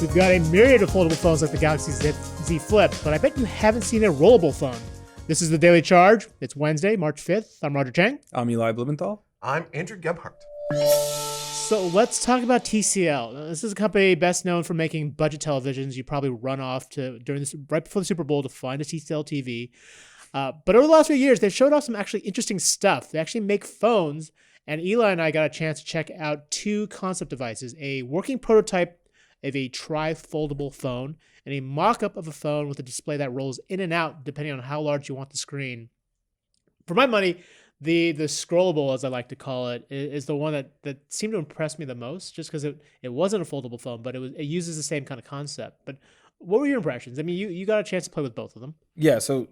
we've got a myriad of foldable phones like the Galaxy Z Flip, but I bet you haven't seen a rollable phone. This is the Daily Charge. It's Wednesday, March 5th. I'm Roger Chang. I'm Eli Blumenthal. I'm Andrew Gebhardt. So let's talk about TCL. Now, this is a company best known for making budget televisions. You probably run off to right before the Super Bowl to find a TCL TV. But over the last few years, they've showed off some actually interesting stuff. They actually make phones, and Eli and I got a chance to check out two concept devices: a working prototype of a tri-foldable phone and a mock-up of a phone with a display that rolls in and out depending on how large you want the screen. For my money, the scrollable, as I like to call it, is the one that seemed to impress me the most, just because it wasn't a foldable phone, but it uses the same kind of concept. But what were your impressions? I mean, you got a chance to play with both of them. Yeah, so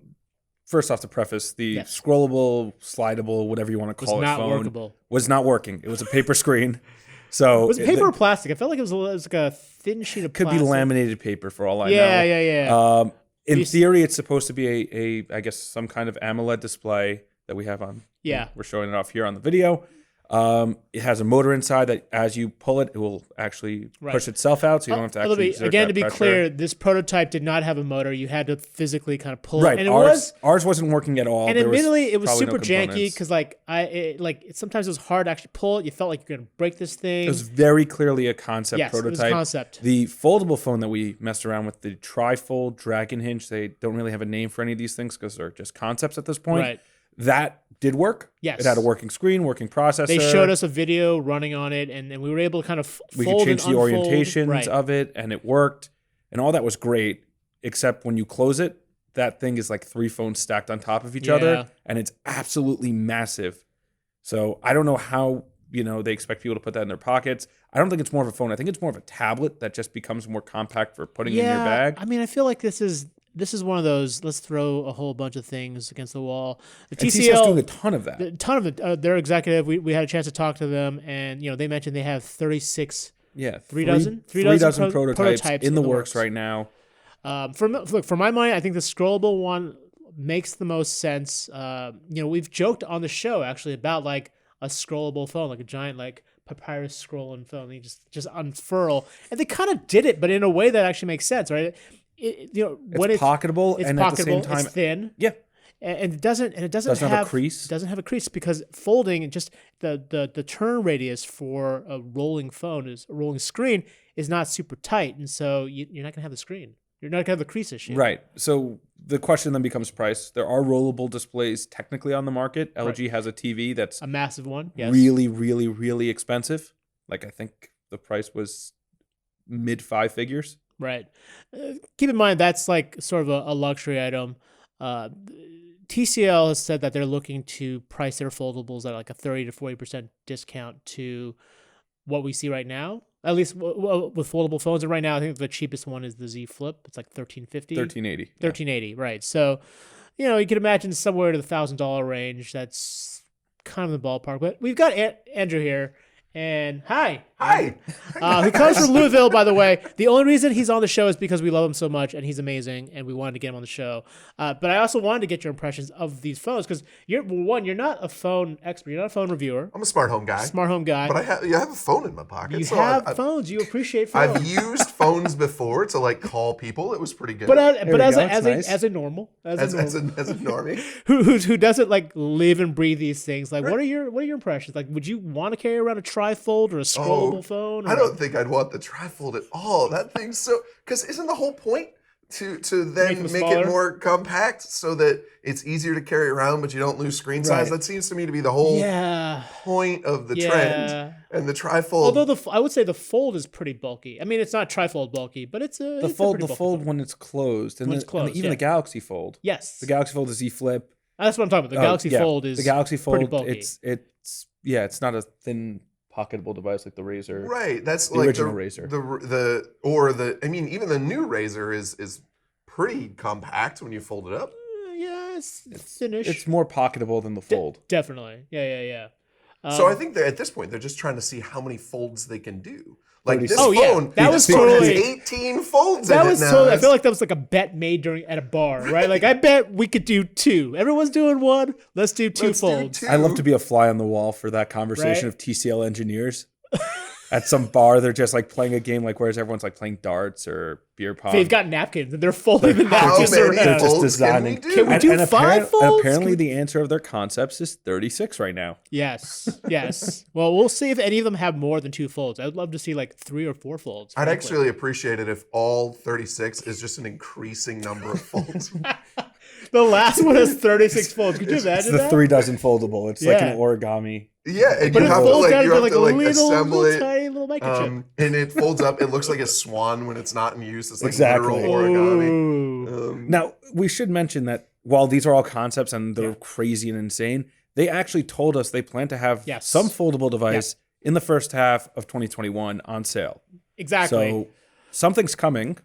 first off, to preface, the scrollable, slidable, whatever you want to call it, phone was not working. It was a paper screen. So was it paper or plastic? I felt like it was like a thin sheet of plastic. Could be laminated paper for all I know. Yeah. In theory, it's supposed to be I guess, some kind of AMOLED display that we have on. Yeah. We're showing it off here on the video. It has a motor inside that as you pull it, it will actually push itself out, so you don't have to actually exert again, that to be pressure. Clear, this prototype did not have a motor. You had to physically kind of pull right. it. And ours wasn't working at all. And admittedly, it was super no janky because sometimes it was hard to actually pull it. You felt like you're going to break this thing. It was very clearly a concept prototype. It was a concept. The foldable phone that we messed around with, the tri-fold Dragon Hinge, they don't really have a name for any of these things because they're just concepts at this point. Right. That did work. Yes. It had a working screen, working processor. They showed us a video running on it, and we were able to kind of fold and unfold. We could change the orientations of it, and it worked. And all that was great, except when you close it, that thing is like three phones stacked on top of each other, and it's absolutely massive. So I don't know how they expect people to put that in their pockets. I don't think it's more of a phone. I think it's more of a tablet that just becomes more compact for putting in your bag. I mean, I feel like this is one of those, let's throw a whole bunch of things against the wall. The TCL's doing a ton of that. A ton of it. Their executive, we had a chance to talk to them, and they mentioned they have 36, three dozen prototypes in the works right now. For my mind, I think the scrollable one makes the most sense. We've joked on the show actually about like a scrollable phone, like a giant like papyrus scrolling phone. You just unfurl, and they kind of did it, but in a way that actually makes sense, right? It's pocketable, and at the same time, it's thin. Yeah, and it doesn't have a crease. It doesn't have a crease because folding and just the turn radius for a rolling screen is not super tight, and so you're not gonna have the screen. You're not gonna have the crease issue. Right. So the question then becomes price. There are rollable displays technically on the market. LG has a TV that's a massive one. Yes. Really, really, really expensive. Like I think the price was mid 5 figures. Right. Keep in mind that's like sort of a luxury item. TCL has said that they're looking to price their foldables at like a 30 to 40% discount to what we see right now. At least with foldable phones. And right now, I think the cheapest one is the Z Flip. It's like $1,350. $1,380, right. So, you can imagine somewhere to the $1,000 range. That's kind of the ballpark. But we've got Andrew here. And hi. Who comes from Louisville, by the way. The only reason he's on the show is because we love him so much, and he's amazing, and we wanted to get him on the show. But I also wanted to get your impressions of these phones because you're not a phone expert. You're not a phone reviewer. I'm a smart home guy. But I have a phone in my pocket. You have phones. You appreciate phones. I've used phones before to like call people. It was pretty good. But as a normie who doesn't like live and breathe these things, like what are your impressions? Like, would you want to carry around a tri-fold or a scrollable phone? I don't think I'd want the tri-fold at all. That thing's because isn't the whole point to then make it more compact so that it's easier to carry around, but you don't lose screen size? That seems to me to be the whole point of the trend. And the tri-fold. Although I would say the fold is pretty bulky. I mean, it's not tri-fold bulky, but it's a fold when it's closed, and even the Galaxy Fold. Yes, the Galaxy Fold is Z Flip. That's what I'm talking about. The Galaxy Fold is pretty bulky. It's not a thin pocketable device like the Razr. Right. That's the like original Razr. Even the new Razr is pretty compact when you fold it up. It's thinnish. It's more pocketable than the Fold. Definitely. Yeah. So I think that at this point they're just trying to see how many folds they can do. Like this phone, that was totally has 18 folds. That was totally. I feel like that was like a bet made at a bar, right? Like I bet we could do 2. Everyone's doing 1. Let's do 2 folds. I love to be a fly on the wall for that conversation of TCL engineers. at some bar, they're just like playing a game like whereas everyone's like playing darts or beer pong. They've got napkins and they're folding the napkins around. They're just designing. Can we do 5 folds? And apparently the answer of their concepts is 36 right now. Yes. Well, we'll see if any of them have more than 2 folds. I'd love to see like 3 or 4 folds. I'd actually appreciate it if all 36 is just an increasing number of folds. The last one has 36 folds. Could you imagine It's the that? 3 dozen foldable. It's like an origami. Yeah, and But you it have to folds down like, to like a assemble little it. tiny little microchip. And it folds up. It looks like a swan when it's not in use. It's like Exactly. literal origami. Ooh. Now, we should mention that while these are all concepts and they're crazy and insane, they actually told us they plan to have some foldable device in the first half of 2021 on sale. Exactly. So something's coming.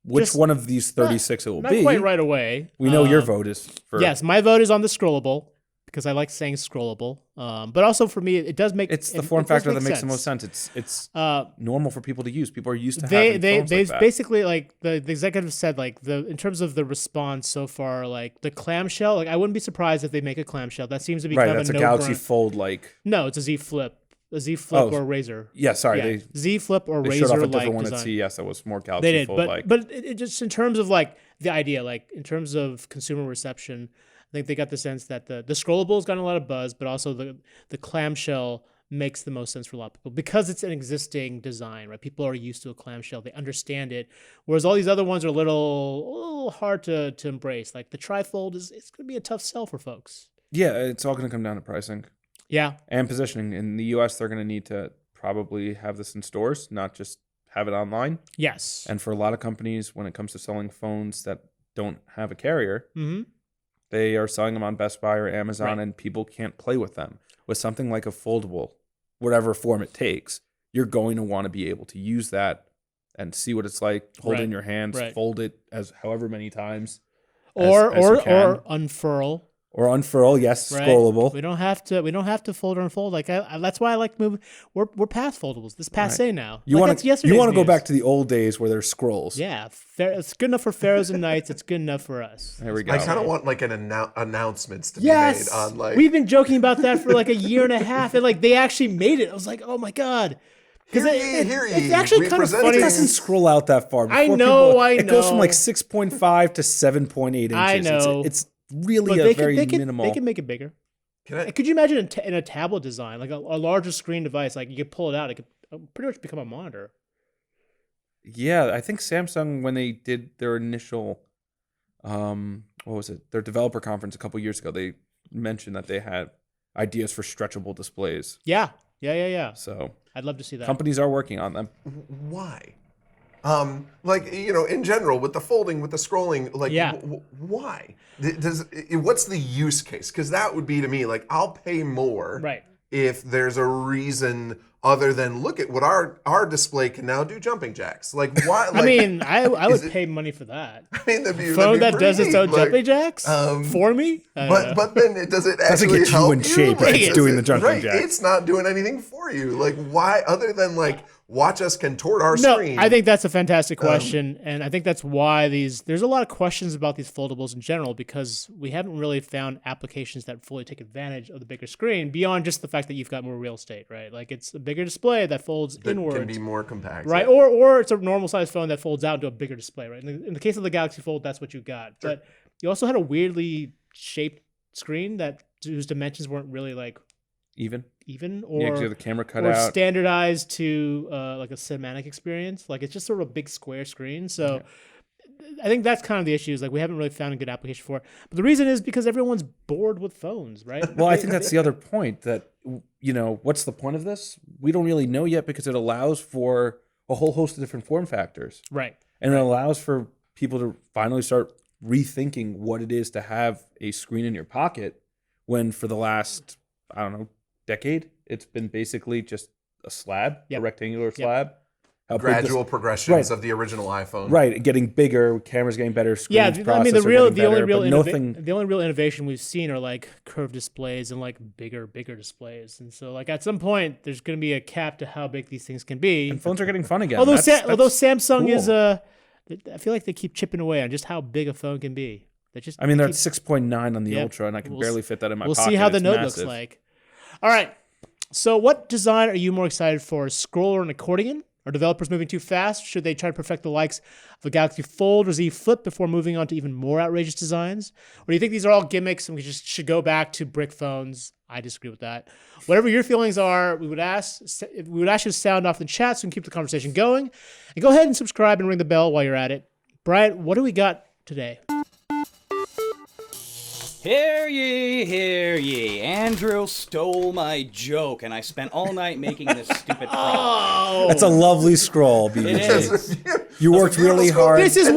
Which one of these 36 it will be? Not quite right away. We know your vote is for... Yes, my vote is on the scrollable because I like saying scrollable. But also for me, it does make... It's the form factor that makes the most sense. It's normal for people to use. People are used to having phones like that. Basically, like, the executive said, like, in terms of the response so far, like, the clamshell, like, I wouldn't be surprised if they make a clamshell. That seems to be kind of that's a a Galaxy Fold, like... No, it's a Z Flip. A Z Flip or Razor. Yeah, sorry. Z Flip or they Razor showed off a like different one design. at CES that was more Galaxy They did, Fold like. but it just in terms of like the idea, like in terms of consumer reception, I think they got the sense that the scrollable's gotten a lot of buzz, but also the clamshell makes the most sense for a lot of people because it's an existing design, right? People are used to a clamshell, they understand it, whereas all these other ones are a little hard to embrace. Like the trifold it's going to be a tough sell for folks. Yeah, it's all going to come down to pricing. Yeah. And positioning. In the US, they're going to need to probably have this in stores, not just have it online. Yes. And for a lot of companies, when it comes to selling phones that don't have a carrier, they are selling them on Best Buy or Amazon, and people can't play with them. With something like a foldable, whatever form it takes, you're going to want to be able to use that and see what it's like, hold it in your hands, fold it as however many times. Or unfurl. Or unfurl, yes, scrollable. We don't have to fold or unfold. Like that's why I like moving. We're past foldables. This passe now. You want to go back to the old days where there's scrolls. Yeah, it's good enough for pharaohs and knights. It's good enough for us. There we go. I kind of want like an announcements to be made on like. We've been joking about that for like a year and a half, and like they actually made it. I was like, oh my god. Because it's actually kind of funny. It doesn't scroll out that far. I know. It goes from like 6.5 to 7.8 inches. I know. It's really very minimal. They can make it bigger. Could you imagine in a tablet design, like a larger screen device, like you could pull it out, it could pretty much become a monitor. Yeah, I think Samsung, when they did their initial, their developer conference a couple years ago, they mentioned that they had ideas for stretchable displays. Yeah. So I'd love to see that. Companies are working on them. Why? Like, in general, with the folding, with the scrolling, like, why? What's the use case? Because that would be to me, like, I'll pay more if there's a reason other than look at what our display can now do jumping jacks. Like, why? Like, I mean, I would pay money for that. I mean, that'd be phone that does its own like, jumping jacks for me. But then does it actually get help you in shape? It's doing the jumping jacks. It's not doing anything for you. Like, why? Other than like. Watch us contort our screen. I think that's a fantastic question, and I think that's why there's a lot of questions about these foldables in general because we haven't really found applications that fully take advantage of the bigger screen beyond just the fact that you've got more real estate, right? Like it's a bigger display that folds inward. Can be more compact. Right, or it's a normal sized phone that folds out into a bigger display, right? In the case of the Galaxy Fold, that's what you got. Sure. But you also had a weirdly shaped screen whose dimensions weren't really like even or the camera cut out standardized to like a cinematic experience. Like it's just sort of a big square screen. So I think that's kind of the issue is like we haven't really found a good application for it. But the reason is because everyone's bored with phones, right? Well, I think that's the other point that, what's the point of this? We don't really know yet because it allows for a whole host of different form factors. Right. And it allows for people to finally start rethinking what it is to have a screen in your pocket when for the last, decade, it's been basically just a slab, a rectangular slab. Gradual progressions of the original iPhone. Right, getting bigger, cameras getting better, screens the only real innovation we've seen are like curved displays and like bigger displays. And so like at some point there's going to be a cap to how big these things can be. And phones are getting fun again. Although Samsung is I feel like they keep chipping away on just how big a phone can be. They're at 6.9 on the Ultra, and I can barely fit that in my pocket. We'll see how the Note massive. looks like. All right. So what design are you more excited for? Scroll or an accordion? Are developers moving too fast? Should they try to perfect the likes of a Galaxy Fold or Z Flip before moving on to even more outrageous designs? Or do you think these are all gimmicks and we just should go back to brick phones? I disagree with that. Whatever your feelings are, we would ask you to sound off in the chat so we can keep the conversation going. And go ahead and subscribe and ring the bell while you're at it. Bryant, what do we got today? Hear ye, Andrew stole my joke, and I spent all night making this stupid prop. That's a lovely scroll, BBG. It is. You worked really hard. This is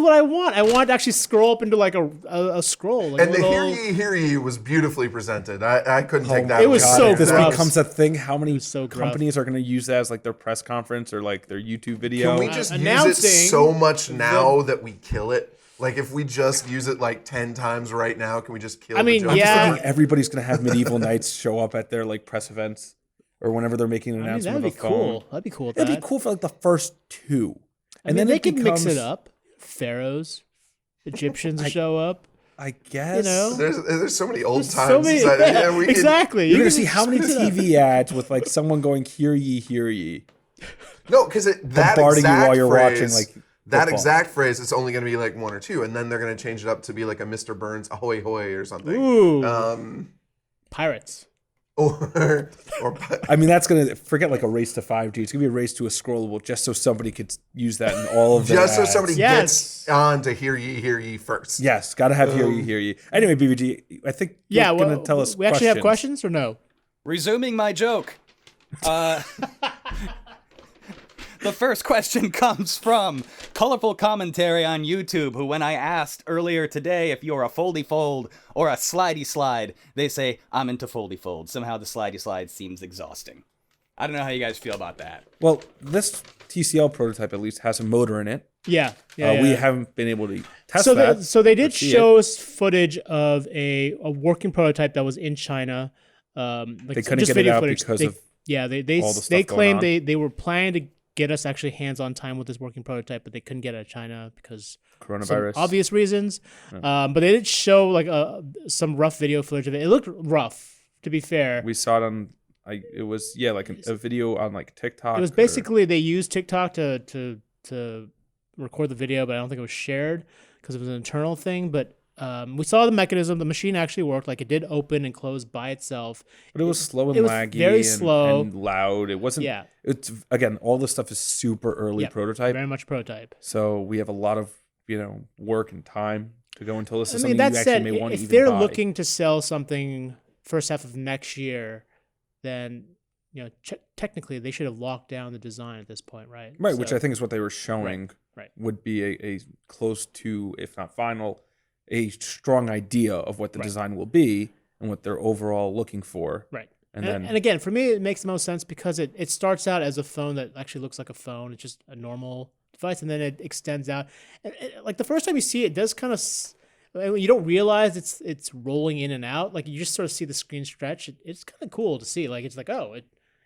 what I want. I want to actually scroll up into like a scroll. Like and the hear ye was beautifully presented. I couldn't take that. It was away. so If this gross. becomes a thing, how many so gruff. companies are going to use that as like their press conference or like their YouTube video? Can we just use it announcing so much now that we kill it? Like, if we just use it like 10 times right now, can we just kill the joke? yeah. I think everybody's going to have Medieval Knights show up at their like press events or whenever they're making an announcement that'd of be a phone. cool. That'd be cool. With It'd that. be cool for like the first two. And then they could mix it up. Pharaohs, Egyptians show up. I guess. You know? There's so many old There's times. so many- that, we could- exactly. You're You going to can see how many TV ads with like someone going, hear ye, hear ye. No, because that Bombarding you exact while you're phrase, watching like that football. exact phrase is only going to be like one or two, and then they're going to change it up to be like a Mr. Burns ahoy hoy or something. Ooh. Pirates. Or I mean, that's going to forget like a race to 5G. It's going to be a race to a scrollable just so somebody could use that in all of their just so ads. somebody Yes. gets on to hear ye first. Yes, got to have hear ye, hear ye. Anyway, BBG, I think Yeah. you're going to tell us we actually have questions or no? Resuming my joke. The first question comes from Colorful Commentary on YouTube, who when I asked earlier today if you're a foldy fold or a slidey slide, they say, I'm into foldy fold. Somehow the slidey slide seems exhausting. I don't know how you guys feel about that. Well, this TCL prototype at least has a motor in it. Yeah. We yeah. haven't been able to test So that. so they did or see show it. us footage of a working prototype that was in China. Like They couldn't just get it video out footage. because they, of yeah they all the stuff they going claimed on. they were planning to get us actually hands-on time with this working prototype, but they couldn't get it out of China because Coronavirus. some obvious reasons. But they did show like some rough video footage of it. It looked rough, to be fair. We saw it on. It was like a video on like TikTok. It was basically they used TikTok to record the video, but I don't think it was shared because it was an internal thing. But we saw the mechanism. The machine actually worked. Like it did open and close by itself. But it was slow and it was laggy, very and, slow. and loud. It wasn't. Yeah. It's again, all this stuff is super early prototype. Very much prototype. So we have a lot of work and time to go until this is I mean, something that you said, actually may want to if even they're buy. looking to sell something first half of next year, then technically they should have locked down the design at this point, right? Right, which I think is what they were showing. Right. Would be a close to, if not final, a strong idea of what the design will be and what they're overall looking for. Right. And And again, for me, it makes the most sense because it starts out as a phone that actually looks like a phone. It's just a normal device, and then it extends out. And like the first time you see it, it does kind of you don't realize it's rolling in and out. Like you just sort of see the screen stretch. It's kind of cool to see. Like it's like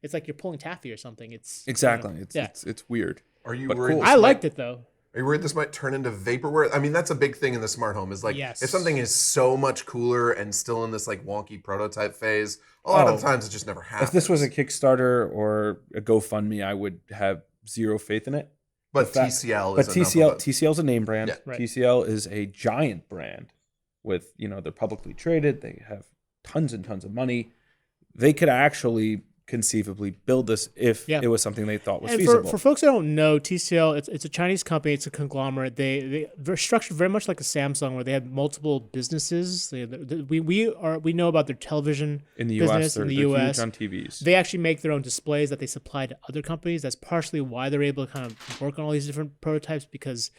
it's like you're pulling taffy or something. It's exactly. It's weird. Are you But worried? cool. I liked it though. Are you worried this might turn into vaporware? I mean, that's a big thing in the smart home. Is like Yes. if something is so much cooler and still in this like wonky prototype phase, a lot of times it just never happens. If this was a Kickstarter or a GoFundMe, I would have zero faith in it. but TCL But is enough of a- TCL is a name brand. Yeah. Right. TCL is a giant brand with, they're publicly traded. They have tons and tons of money. They could actually conceivably build this if it was something they thought was And feasible. for folks that don't know, TCL it's a Chinese company. It's a conglomerate. They're structured very much like a Samsung, where they have multiple businesses. We know about their television in the business US, they're in the huge US. on TVs. They actually make their own displays that they supply to other companies. That's partially why they're able to kind of work on all these different prototypes because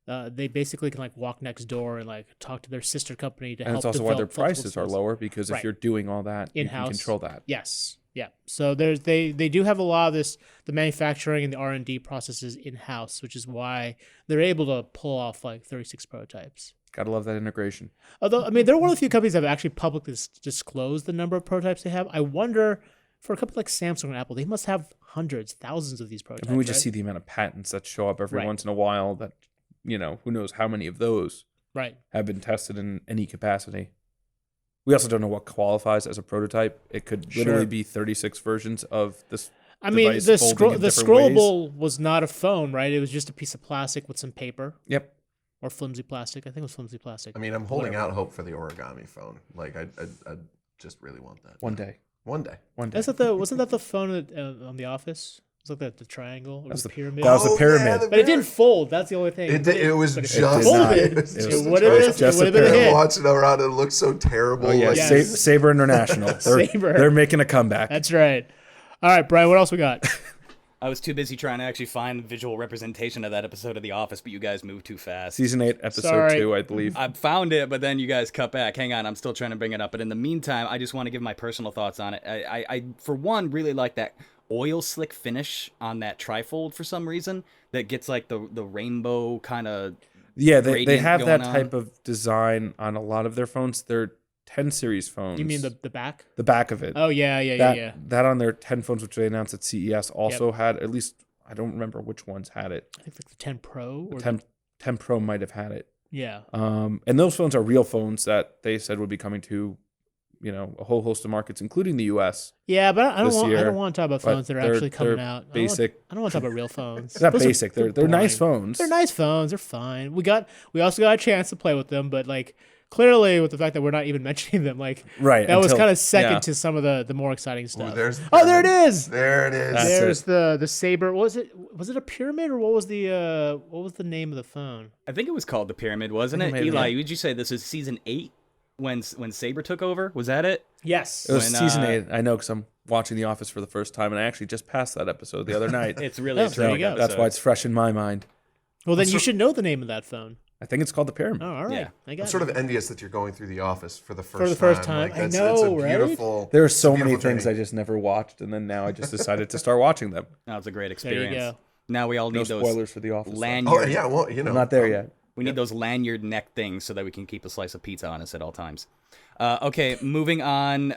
they basically can like walk next door and like talk to their sister company to and help. it's also why their develop multiple prices are displays. lower because if Right. you're doing all that, you In-house. can control that. Yes. Yeah. So they do have a lot of the manufacturing and the R&D processes in-house, which is why they're able to pull off like 36 prototypes. Gotta love that integration. Although, I mean, they're one of the few companies that have actually publicly disclosed the number of prototypes they have. I wonder, for a company like Samsung and Apple, they must have hundreds, thousands of these prototypes. I mean, we just right? see the amount of patents that show up every Right. once in a while that, who knows how many of those Right. have been tested in any capacity. We also don't know what qualifies as a prototype. It could literally be 36 versions of this. I mean, device the folding in different scrollable was not a phone, right? It was just a piece of plastic with some paper. Yep. Or flimsy plastic. I think it was flimsy plastic. I mean, I'm holding out hope for the origami phone. Like, I just really want that. One day. One day. Wasn't that the phone on The Office? It was like the triangle or the pyramid. That was the pyramid. But it didn't fold. That's the only thing. It was just folded. It would have been a hit. Watching around, it looks so terrible. Oh, yeah. Like, Sabre International. They're making a comeback. That's right. All right, Brian, what else we got? I was too busy trying to actually find visual representation of that episode of The Office, but you guys moved too fast. Season 8, episode 2, I believe. I found it, but then you guys cut back. Hang on, I'm still trying to bring it up. But in the meantime, I just want to give my personal thoughts on it. I for one, really like that oil slick finish on that trifold for some reason that gets like the rainbow kind of. Yeah, they have that type of design on a lot of their phones. They're 10 series phones. You mean the back? The back of it. Oh, yeah. That on their 10 phones, which they announced at CES, also had, at least, I don't remember which ones had it. I think like the 10 Pro. Or the 10 Pro might have had it. Yeah. And those phones are real phones that they said would be coming to, a whole host of markets, including the U.S. Yeah, but I don't want to talk about phones that are actually coming out. Basic. I don't want to talk about real phones. They're not basic. They're nice phones. They're nice phones. They're fine. We also got a chance to play with them, but like, clearly, with the fact that we're not even mentioning them, like that was kind of second to some of the more exciting stuff. There it is. There it is. There's the Sabre. Was it a pyramid or what was the name of the phone? I think it was called the Pyramid, wasn't it? Eli, would you say this is season 8 when Sabre took over? Was that it? Yes. It was season 8. I know because I'm watching The Office for the first time, and I actually just passed that episode the other night. It's really a terrific episode. That's why it's fresh in my mind. Well, then you should know the name of that phone. I think it's called the Pyramid. Oh, all right. Yeah. I'm sort of envious that you're going through The Office for the first time. For the first time. Like, I know, it's a right? beautiful, there are so many things I just never watched, and then now I just decided to start watching them. That was a great experience. There you go. Now we all need No spoilers for The Office. lanyard. Oh, yeah, well, I'm not there yet. We need those lanyard neck things so that we can keep a slice of pizza on us at all times. Okay, moving on.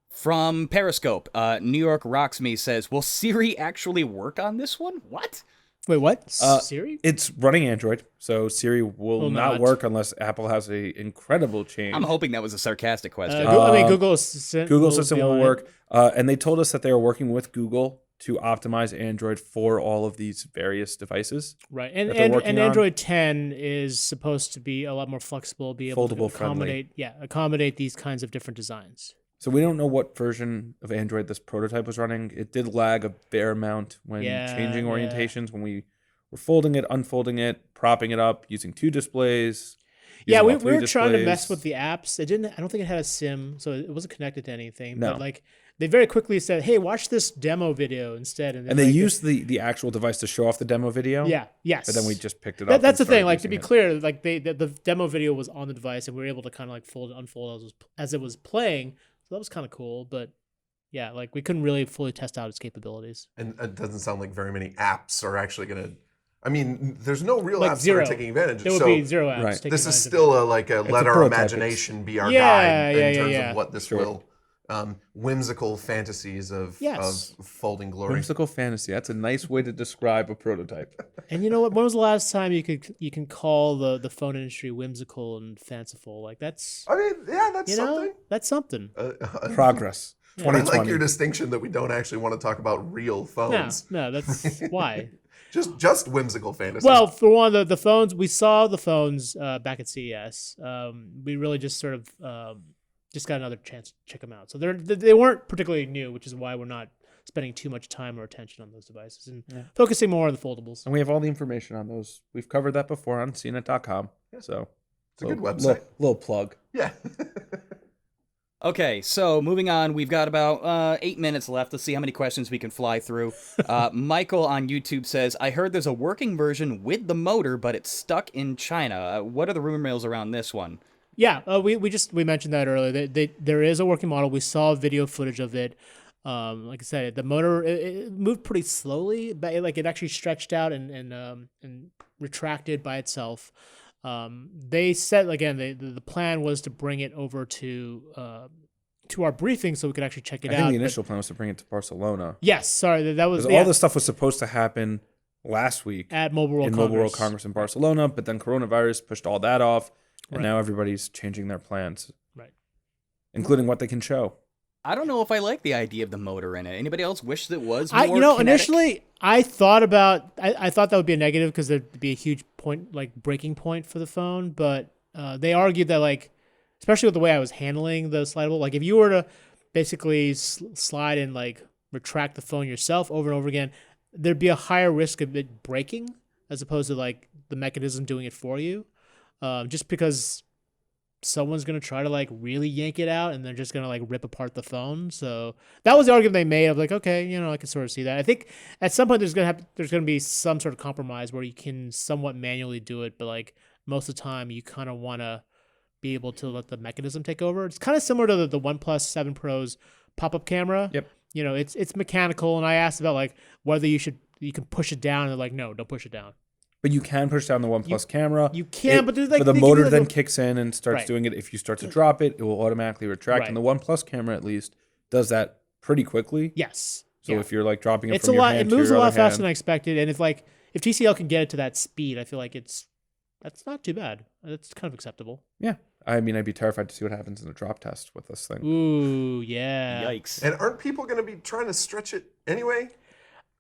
From Periscope, New York Rocks Me says, will Siri actually work on this one? What? Wait, what? Siri? It's running Android, so Siri will not work unless Apple has a incredible change. I'm hoping that was a sarcastic question. Google Assistant. Google Assistant will work, and they told us that they are working with Google to optimize Android for all of these various devices. Right, and Android 10 is supposed to be a lot more flexible, be able to accommodate these kinds of different designs. So we don't know what version of Android this prototype was running. It did lag a fair amount when changing orientations, when we were folding it, unfolding it, propping it up, using 2 displays. Yeah, we were trying to mess with the apps. I don't think it had a SIM, so it wasn't connected to anything. No. But like they very quickly said, "Hey, watch this demo video instead." And they used the actual device to show off the demo video. Yeah, yes. But then we just picked it up. That's the thing. Like, to be clear, like the demo video was on the device, and we were able to kind of like fold and unfold as it was playing. So that was kind of cool, but yeah, like we couldn't really fully test out its capabilities. And it doesn't sound like very many apps are actually going to. I mean, there's no real like apps zero. that are taking advantage. It would be 0 apps. Right. This is still let our imagination be our guide in terms of what this will. Whimsical fantasies of folding glory. Whimsical fantasy. That's a nice way to describe a prototype. And you know what? When was the last time you can call the phone industry whimsical and fanciful? Like that's. I mean, yeah, that's something. That's something. Progress. I like your distinction that we don't actually want to talk about real phones. No, that's why. Just whimsical fantasy. Well, for one, the phones, we saw the phones back at CES. We really just sort of just got another chance to check them out. So they weren't particularly new, which is why we're not spending too much time or attention on those devices and focusing more on the foldables. And we have all the information on those. We've covered that before on CNET.com. So it's a good website. Little plug. Yeah. Okay, so moving on, we've got about 8 minutes left. Let's see how many questions we can fly through. Michael on YouTube says, I heard there's a working version with the motor, but it's stuck in China. What are the rumor mills around this one? Yeah, we mentioned that earlier. There is a working model. We saw video footage of it. Like I said, the motor it moved pretty slowly, but it actually stretched out and retracted by itself. They said again the plan was to bring it over to our briefing so we could actually check it out. I think the initial plan was to bring it to Barcelona. Yes, sorry, that was all this stuff was supposed to happen last week at Mobile World Congress in Barcelona, but then coronavirus pushed all that off, and now everybody's changing their plans. Right. including what they can show. I don't know if I like the idea of the motor in it. Anybody else wish that was more kinetic? Initially I thought that would be a negative because there'd be a huge point, like breaking point for the phone. But they argued that, like, especially with the way I was handling the slidable, like if you were to basically slide and like retract the phone yourself over and over again, there'd be a higher risk of it breaking as opposed to like the mechanism doing it for you. Just because someone's going to try to like really yank it out and they're just going to like rip apart the phone. So that was the argument they made of like, okay, I can sort of see that. I think at some point there's going to be some sort of compromise where you can somewhat manually do it, but like most of the time you kind of want to be able to let the mechanism take over. It's kind of similar to the OnePlus 7 Pro's pop-up camera. Yep. It's mechanical, and I asked about like whether you can push it down, and they're like, no, don't push it down. But you can push down the OnePlus camera. You can, but there's like the motor then kicks in and starts doing it. If you start to drop it, it will automatically retract. Right. And the OnePlus camera, at least, does that pretty quickly. Yes. So if you're like dropping it it's from a your lot. hand It moves to a your lot other faster hand. than I expected, and if TCL can get it to that speed, I feel like that's not too bad. It's kind of acceptable. Yeah. I mean, I'd be terrified to see what happens in a drop test with this thing. Ooh, yeah. Yikes. And aren't people going to be trying to stretch it anyway?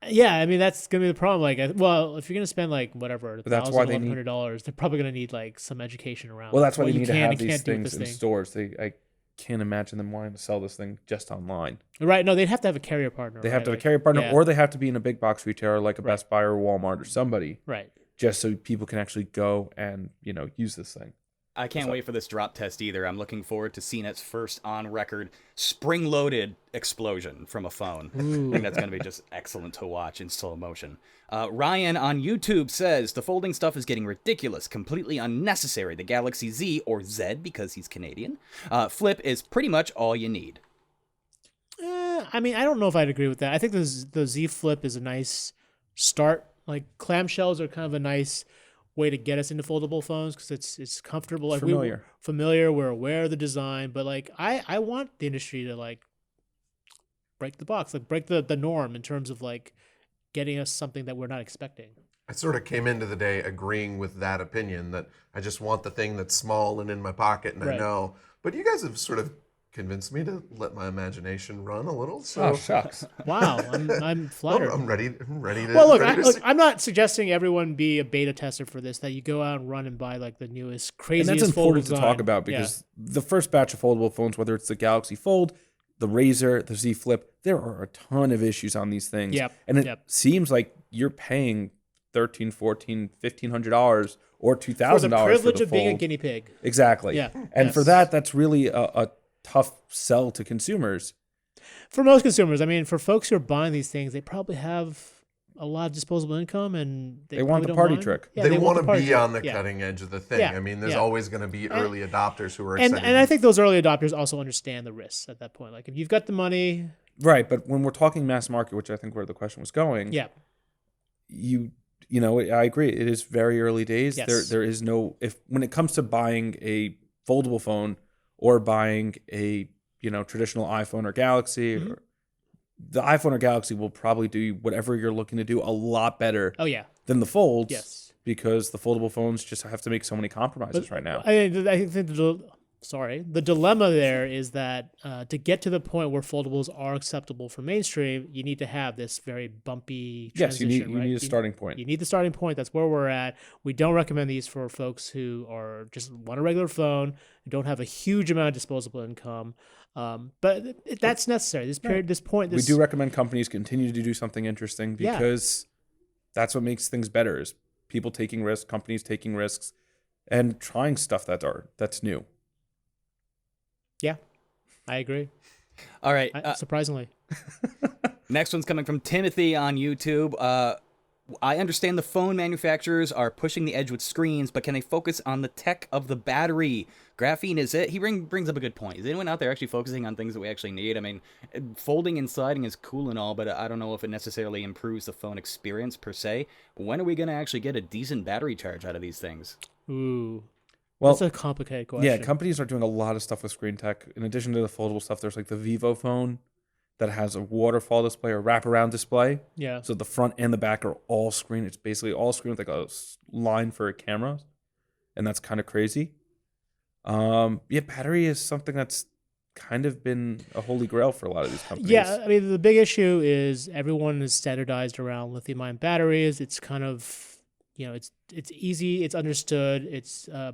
Yeah, I mean that's gonna be the problem. Like, if you're gonna spend like whatever, that's why they need $1,100, they're probably gonna need like some education around. Well, that's why they need to have and these can't do with things this in thing. stores. I can't imagine them wanting to sell this thing just online. Right? No, they'd have to have a carrier partner. They have right? to have a carrier partner, yeah. or they have to be in a big box retailer like a Best Buy or Walmart or somebody, Right. just so people can actually go and use this thing. I can't wait for this drop test either. I'm looking forward to CNET's first on-record spring-loaded explosion from a phone. I think that's going to be just excellent to watch in slow motion. Ryan on YouTube says, the folding stuff is getting ridiculous, completely unnecessary. The Galaxy Z, or Z because he's Canadian, Flip is pretty much all you need. I mean, I don't know if I'd agree with that. I think the Z Flip is a nice start. Like, clamshells are kind of a nice way to get us into foldable phones because it's comfortable. Like, familiar. We're aware of the design, but like I want the industry to like break the box, like break the norm in terms of like getting us something that we're not expecting. I sort of came into the day agreeing with that opinion that I just want the thing that's small and in my pocket and I know. But you guys have sort of convinced me to let my imagination run a little. So Oh, shucks. Wow, I'm flattered. I'm ready to. Well, look, ready to I'm not suggesting everyone be a beta tester for this. That you go out and run and buy like the newest, craziest. And that's important to foldable talk design. about because the first batch of foldable phones, whether it's the Galaxy Fold, the Razr, the Z Flip, there are a ton of issues on these things. Yep. And it seems like you're paying $1,300, $1,400, $1,500 or $2,000 for the privilege for of the being a Fold. guinea pig. Exactly. Yeah. And for that's really a tough sell to consumers. For most consumers, I mean, for folks who are buying these things, they probably have a lot of disposable income, and They want probably the don't party mind. trick. Yeah, they want the to party be trick. on the Yeah. cutting edge of the thing. Yeah, I mean, there's yeah. always going to be early adopters who are And excited. I think those early adopters also understand the risks at that point. Like if you've got the money, Right. But when we're talking mass market, which I think where the question was going, I agree. It is very early days. Yes. There is no when it comes to buying a foldable phone or buying a traditional iPhone or Galaxy, or the iPhone or Galaxy will probably do whatever you're looking to do a lot better. Oh yeah. Than the folds. Yes. Because the foldable phones just have to make so many compromises right now. I think the dilemma there is that to get to the point where foldables are acceptable for mainstream, you need to have this very bumpy transition. Yes, you need a starting point. You need the starting point. That's where we're at. We don't recommend these for folks who are just want a regular phone, who don't have a huge amount of disposable income. But that's necessary. This point. We do recommend companies continue to do something interesting because that's what makes things better. Is people taking risks, companies taking risks, and trying stuff that's new. Yeah, I agree. All right. Surprisingly. Next one's coming from Timothy on YouTube. I understand the phone manufacturers are pushing the edge with screens, but can they focus on the tech of the battery? Graphene is it? He brings up a good point. Is anyone out there actually focusing on things that we actually need? I mean, folding and sliding is cool and all, but I don't know if it necessarily improves the phone experience per se. When are we going to actually get a decent battery charge out of these things? Ooh. Well, that's a complicated question. Yeah, companies are doing a lot of stuff with screen tech. In addition to the foldable stuff, there's like the Vivo phone that has a waterfall display or wraparound display. Yeah. So the front and the back are all screen. It's basically all screen with like a line for a camera, and that's kind of crazy. Battery is something that's kind of been a holy grail for a lot of these companies. Yeah, I mean, the big issue is everyone is standardized around lithium-ion batteries. It's kind of, it's easy, it's understood,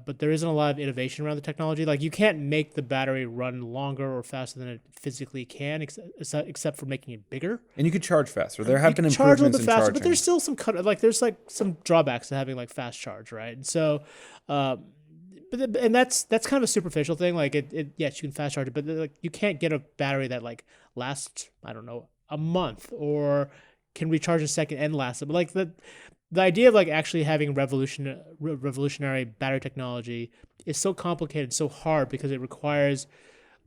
but there isn't a lot of innovation around the technology. Like, you can't make the battery run longer or faster than it physically can, except for making it bigger. And you could charge faster. There have been charge a little improvements bit in faster, charging. but there's still there's like some drawbacks to having like fast charge, right? And so, and that's kind of a superficial thing. Like yes, you can fast charge it, but like you can't get a battery that like lasts, I don't know, a month or can recharge in a second and last. But like the idea of like actually having revolutionary battery technology is so complicated, so hard because it requires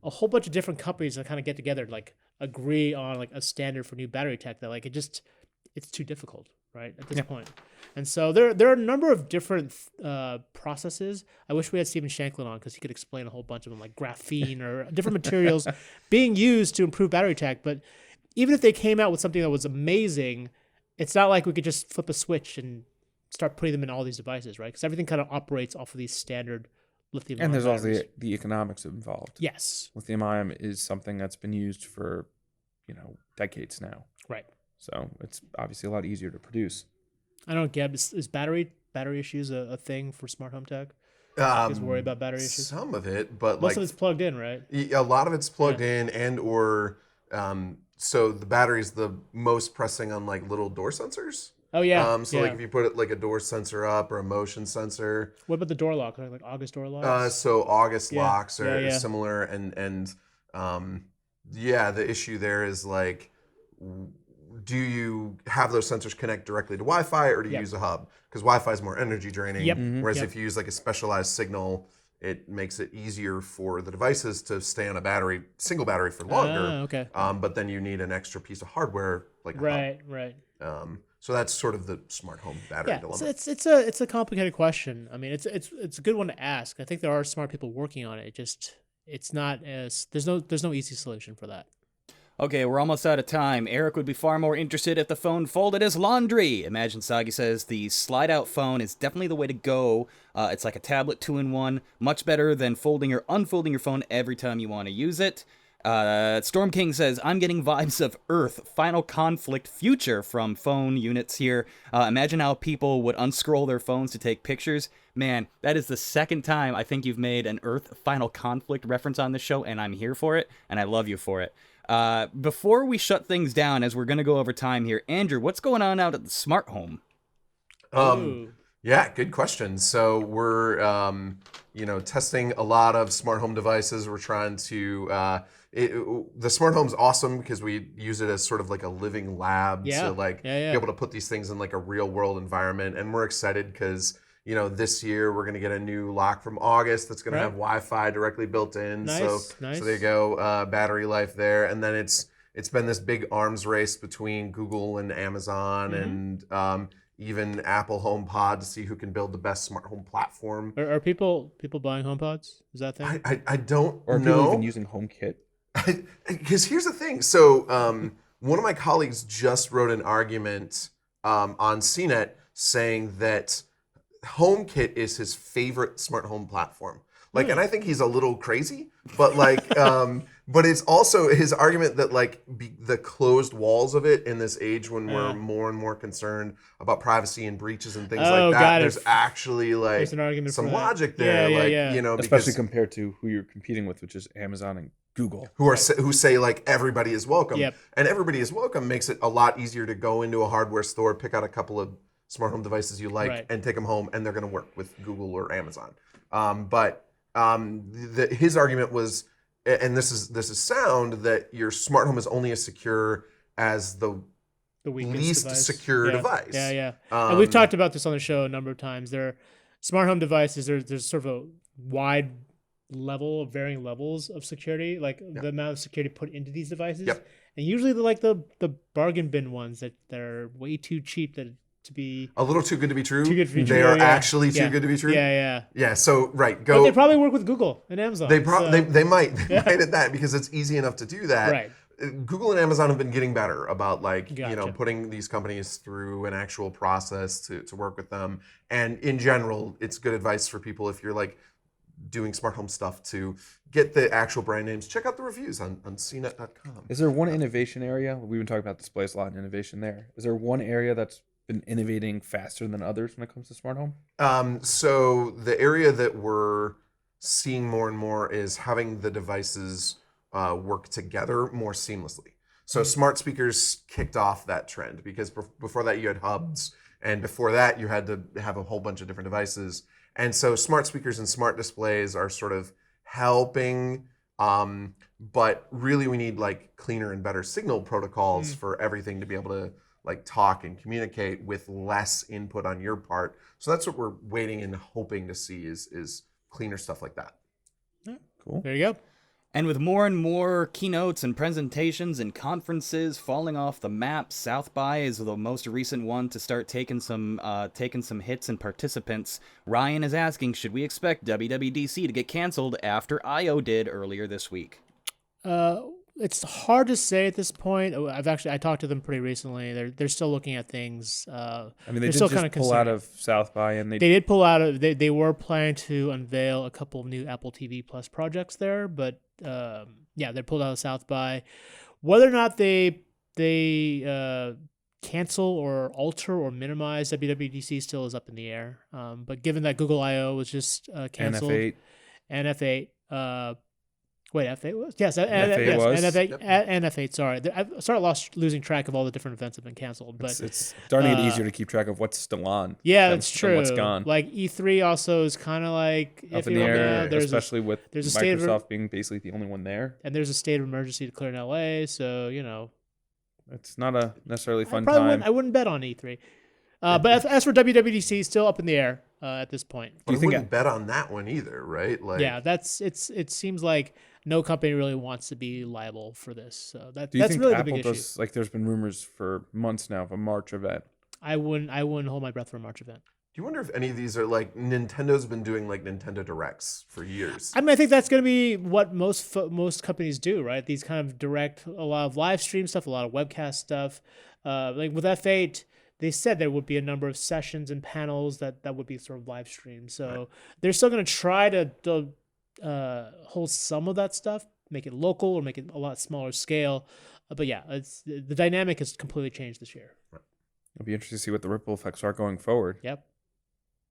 a whole bunch of different companies to kind of get together to like agree on like a standard for new battery tech that like it's too difficult, right, at this point. And so there are a number of different processes. I wish we had Stephen Shanklin on because he could explain a whole bunch of them, like graphene or different materials being used to improve battery tech. But even if they came out with something that was amazing, it's not like we could just flip a switch and start putting them in all these devices, right? Because everything kind of operates off of these standard lithium-ion And there's batteries. also the economics involved. Yes. Lithium-ion is something that's been used for, decades now. Right. So it's obviously a lot easier to produce. I don't get, is battery issues a thing for smart home tech? Is worry about battery issues? Some of it, but Most of it's plugged in, right? a lot of it's plugged in, and or so the battery's the most pressing on like little door sensors. Oh yeah. So like if you put it like a door sensor up or a motion sensor. What about the door lock? Like August door locks? So August locks are Yeah. similar, and the issue there is like, do you have those sensors connect directly to Wi-Fi or do you use a hub? Because Wi-Fi is more energy draining, whereas if you use like a specialized signal, it makes it easier for the devices to stay on a single battery for longer. Okay. But then you need an extra piece of hardware like a hub. Right. So that's sort of the smart home battery Yeah, dilemma. it's a complicated question. I mean, it's a good one to ask. I think there are smart people working on it. It's not as there's no easy solution for that. Okay, we're almost out of time. Eric would be far more interested if the phone folded as laundry. Imagine Sagi says the slide-out phone is definitely the way to go. It's like a tablet 2-in-1, much better than folding or unfolding your phone every time you want to use it. Storm King says, I'm getting vibes of Earth, Final Conflict Future from phone units here. Imagine how people would unscroll their phones to take pictures. Man, that is the second time I think you've made an Earth Final Conflict reference on this show, and I'm here for it, and I love you for it. Before we shut things down, as we're going to go over time here, Andrew, what's going on out at the smart home? Yeah, good question. So we're, testing a lot of smart home devices. We're trying to, the smart home's awesome because we use it as sort of like a living lab to be able to put these things in like a real world environment. And we're excited because, this year we're going to get a new lock from August that's going to have Wi-Fi directly built in. Nice. So there you go, battery life there. And then it's been this big arms race between Google and Amazon and even Apple HomePod to see who can build the best smart home platform. Are people buying HomePods? Is that a thing? I don't or know. Or people even using HomeKit? Because here's the thing. So one of my colleagues just wrote an argument on CNET saying that HomeKit is his favorite smart home platform. Like, and I think he's a little crazy, but like, but it's also his argument that like the closed walls of it in this age when we're more and more concerned about privacy and breaches and things like that. There's actually like some logic there, because especially compared to who you're competing with, which is Amazon and Google, who say like everybody is welcome, and everybody is welcome makes it a lot easier to go into a hardware store, pick out a couple of smart home devices you like, and take them home, and they're going to work with Google or Amazon. His argument was, and this is sound, that your smart home is only as secure as the least device. secure device. And we've talked about this on the show a number of times. They're smart home devices. There's sort of a wide level of varying levels of security, like the amount of security put into these devices. And usually they're like the bargain bin ones that are way too cheap to be a little too good to be true. Too good to be true. They are actually too good to be true. Yeah. So But they probably work with Google and Amazon. They might at that because it's easy enough to do that. Right. Google and Amazon have been getting better about putting these companies through an actual process to work with them. And in general, it's good advice for people if you're like doing smart home stuff to get the actual brand names. Check out the reviews on CNET.com. Is there one innovation area? We've been talking about displays a lot and innovation there. Is there one area that's been innovating faster than others when it comes to smart home? So the area that we're seeing more and more is having the devices work together more seamlessly. So smart speakers kicked off that trend because before that you had hubs, and before that you had to have a whole bunch of different devices. And so smart speakers and smart displays are sort of helping, but really we need like cleaner and better signal protocols for everything to be able to like talk and communicate with less input on your part. So that's what we're waiting and hoping to see is cleaner stuff like that. Cool. There you go. And with more and more keynotes and presentations and conferences falling off the map, South by is the most recent one to start taking some hits and participants. Ryan is asking, should we expect WWDC to get canceled after I.O. did earlier this week? It's hard to say at this point. I talked to them pretty recently. They're still looking at things. I mean, they did still just pull out of South by, and they did pull out of. They were planning to unveil a couple of new Apple TV Plus projects there, but they pulled out of South by. Whether or not they cancel or alter or minimize WWDC still is up in the air. But given that Google I/O was just canceled, and F8. F8 was? Yes, F8 was. F8, sorry. I started losing track of all the different events that have been canceled. But it's starting to get easier to keep track of what's still on. Yeah, that's true. What's gone. Like E3 also is kind of like up in the air, especially with Microsoft being basically the only one there. And there's a state of emergency declared in LA, so, It's not a necessarily fun time. I wouldn't bet on E3. But as for WWDC, still up in the air at this point. But I wouldn't bet on that one either, right? Like, yeah, it seems like no company really wants to be liable for this. So that's really Apple the big issue. Like, there's been rumors for months now of a March event. I wouldn't hold my breath for a March event. Do you wonder if any of these are like Nintendo's been doing like Nintendo Directs for years? I mean, I think that's going to be what most companies do, right? These kind of direct, a lot of live stream stuff, a lot of webcast stuff. Like with F8, they said there would be a number of sessions and panels that would be sort of live streamed. So they're still going to try to hold some of that stuff, make it local or make it a lot smaller scale. But yeah, the dynamic has completely changed this year. It'll be interesting to see what the ripple effects are going forward. Yep.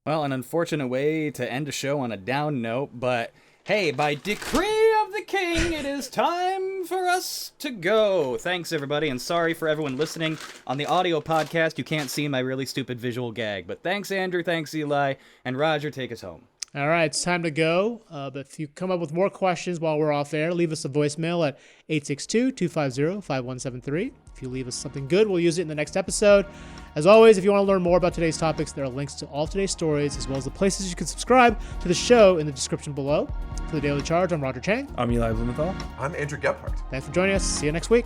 Well, an unfortunate way to end a show on a down note, but hey, by decree of the king, it is time for us to go. Thanks, everybody, and sorry for everyone listening. On the audio podcast, you can't see my really stupid visual gag, but thanks, Andrew, thanks, Eli, and Roger, take us home. All right, it's time to go. But if you come up with more questions while we're off air, leave us a voicemail at 862-250-5173. If you leave us something good, we'll use it in the next episode. As always, if you want to learn more about today's topics, there are links to all today's stories, as well as the places you can subscribe to the show in the description below. For the Daily Charge, I'm Roger Chang. I'm Eli Blumenthal. I'm Andrew Gebhardt. Thanks for joining us. See you next week.